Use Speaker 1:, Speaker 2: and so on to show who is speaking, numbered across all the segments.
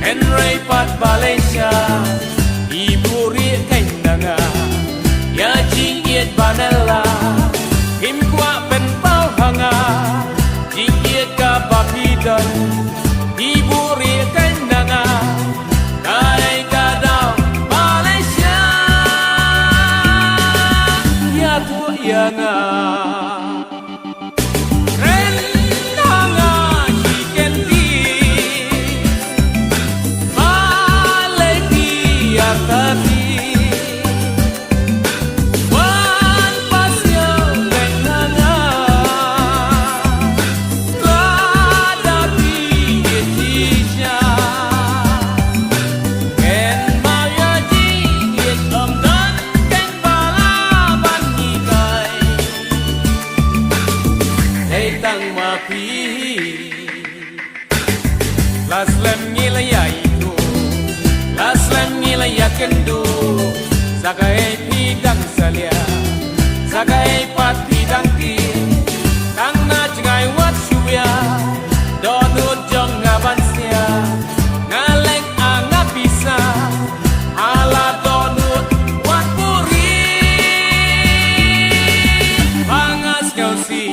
Speaker 1: Enraipat Malaysia Ibu ria kain nanga Ya jing iet banela Kim kwa pen pau hanga Jing iet ka bapidan Ibu ria kain nanga Kai kadau Malaysia Ya tu yanga Las lem ngilaya itu Las lem ngilaya kendo Sakai pidang salia Sakai pat pidang ki Tang na jengai wat suya Donut jong ngaban sia Ngaleng angap bisa Ala donut wat puri Pangas kau si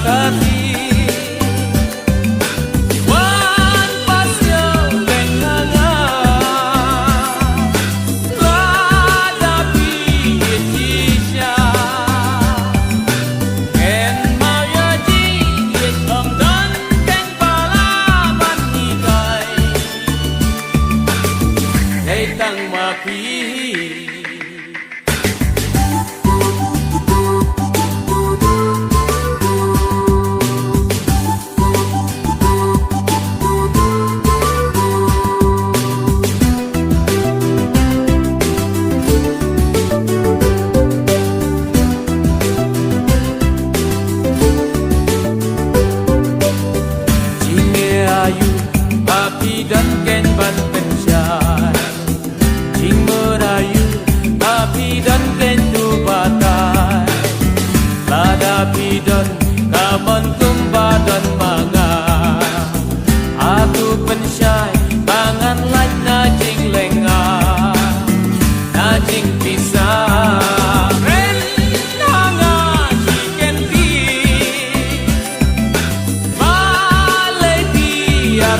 Speaker 1: Tati Wan pasyo tenganga Ladapi yetisya En maya ji yet om dan keng palaban higay Heitang mapi Api dan ken ban pensyai Jing merayu Api dan ken tu batai Lada pidon Kaman tumba dan manga Aku pensyai Bangan lain na jing lenga Na jing pisah Ren hanga chicken tea Malay biar